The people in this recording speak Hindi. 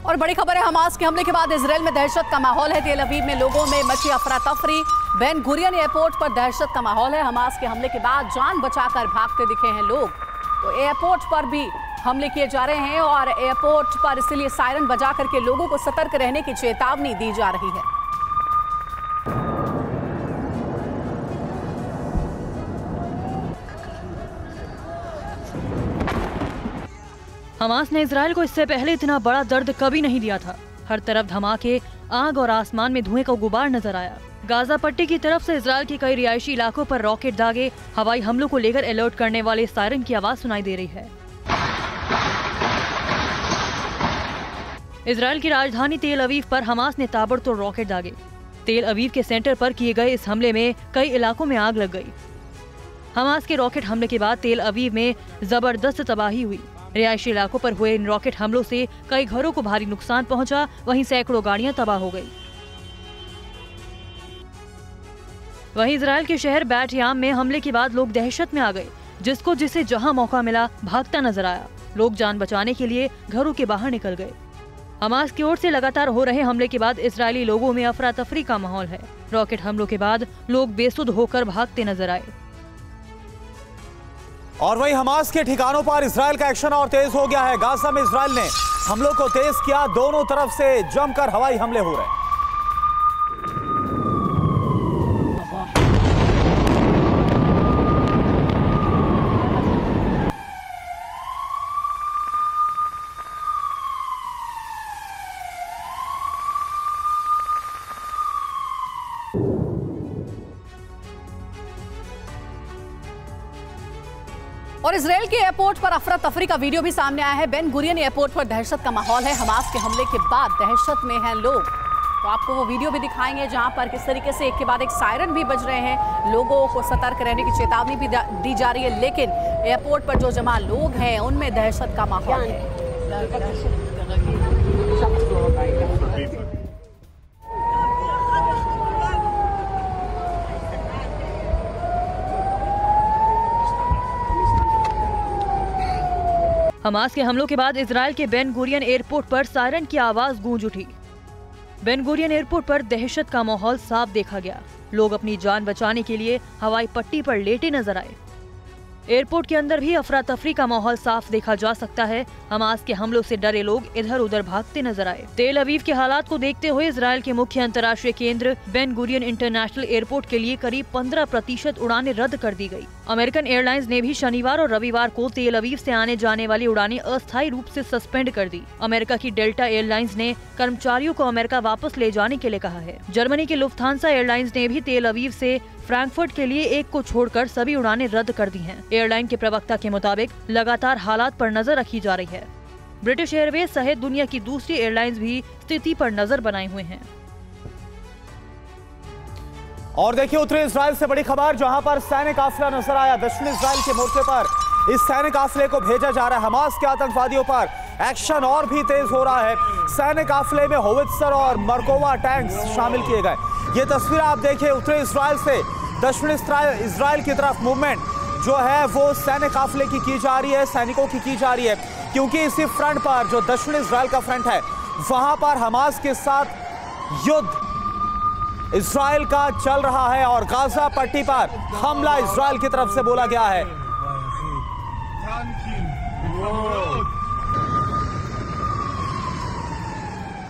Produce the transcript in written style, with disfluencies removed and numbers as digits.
और बड़ी खबर है, हमास के हमले के बाद इसराइल में दहशत का माहौल है। तेल अवीव में लोगों में मची अफरा तफरी। बेन गुरियन एयरपोर्ट पर दहशत का माहौल है। हमास के हमले के बाद जान बचाकर भागते दिखे हैं लोग। तो एयरपोर्ट पर भी हमले किए जा रहे हैं और एयरपोर्ट पर इसलिए सायरन बजा करके लोगों को सतर्क रहने की चेतावनी दी जा रही है। हमास ने इजराइल को इससे पहले इतना बड़ा दर्द कभी नहीं दिया था। हर तरफ धमाके, आग और आसमान में धुएं का गुबार नजर आया। गाजा पट्टी की तरफ से इजराइल के कई रिहायशी इलाकों पर रॉकेट दागे, हवाई हमलों को लेकर अलर्ट करने वाले सायरन की आवाज सुनाई दे रही है। इजराइल की राजधानी तेल अवीव पर हमास ने ताबड़तोड़ रॉकेट दागे। तेल अवीव के सेंटर पर किए गए इस हमले में कई इलाकों में आग लग गई। हमास के रॉकेट हमले के बाद तेल अवीव में जबरदस्त तबाही हुई। रिहायशी इलाकों पर हुए इन रॉकेट हमलों से कई घरों को भारी नुकसान पहुंचा, वहीं सैकड़ों गाड़ियां तबाह हो गई। वहीं इजराइल के शहर बैट याम में हमले के बाद लोग दहशत में आ गए। जिसे जहां मौका मिला भागता नजर आया। लोग जान बचाने के लिए घरों के बाहर निकल गए। हमास की ओर से लगातार हो रहे हमले के बाद इजरायली लोगों में अफरा तफरी का माहौल है। रॉकेट हमलों के बाद लोग बेसुध होकर भागते नजर आए। और वहीं हमास के ठिकानों पर इजराइल का एक्शन और तेज हो गया है। गाजा में इजराइल ने हमलों को तेज किया। दोनों तरफ से जमकर हवाई हमले हो रहे हैं। और इजराइल के एयरपोर्ट पर अफरा तफरी का वीडियो भी सामने आया है। बेन गुरियन एयरपोर्ट पर दहशत का माहौल है। हमास के हमले के बाद दहशत में हैं लोग। तो आपको वो वीडियो भी दिखाएंगे जहां पर किस तरीके से एक के बाद एक सायरन भी बज रहे हैं। लोगों को सतर्क रहने की चेतावनी भी दी जा रही है, लेकिन एयरपोर्ट पर जो जमा लोग हैं उनमें दहशत का माहौल है। हमास के हमलों के बाद इजराइल के बेन गुरियन एयरपोर्ट पर सायरन की आवाज गूंज उठी। बेन गुरियन एयरपोर्ट पर दहशत का माहौल साफ देखा गया। लोग अपनी जान बचाने के लिए हवाई पट्टी पर लेटे नजर आए। एयरपोर्ट के अंदर भी अफरा तफरी का माहौल साफ देखा जा सकता है। हमास के हमलों से डरे लोग इधर उधर भागते नजर आए। तेल अवीव के हालात को देखते हुए इजराइल के मुख्य अंतर्राष्ट्रीय केंद्र बेन गुरियन इंटरनेशनल एयरपोर्ट के लिए करीब 15% उड़ानें रद्द कर दी गई। अमेरिकन एयरलाइंस ने भी शनिवार और रविवार को तेल अवीव से आने जाने वाली उड़ानें अस्थायी रूप से सस्पेंड कर दी। अमेरिका की डेल्टा एयरलाइंस ने कर्मचारियों को अमेरिका वापस ले जाने के लिए कहा है। जर्मनी की लुफ्थांसा एयरलाइंस ने भी तेल अवीव से फ्रैंकफर्ट के लिए एक को छोड़कर सभी उड़ानें रद्द कर दी हैं। एयरलाइन के प्रवक्ता के मुताबिक लगातार हालात पर नजर रखी जा रही है। ब्रिटिश एयरवेज सहित दुनिया की दूसरी एयरलाइंस भी स्थिति पर नजर बनाए हुए हैं। और देखिए उत्तरी इजराइल से बड़ी खबर, जहां पर सैन्य काफिला नजर आया। दक्षिण इजराइल के मोर्चे पर इस सैन्य काफिले को भेजा जा रहा है। हमास के आतंकवादियों पर एक्शन और भी तेज हो रहा है। सैन्य काफिले में होवित्जर और मरकोवा टैंक्स शामिल किए गए। ये तस्वीर आप देखिए, उत्तरी इजराइल से दक्षिण इजराइल की तरफ मूवमेंट जो है वो सैन्य काफिले की जा रही है, सैनिकों की जा रही है, क्योंकि इसी फ्रंट पर जो दक्षिण इजराइल का फ्रंट है वहां पर हमास के साथ युद्ध इजराइल का चल रहा है और गाजा पट्टी पर हमला इजराइल की तरफ से बोला गया है।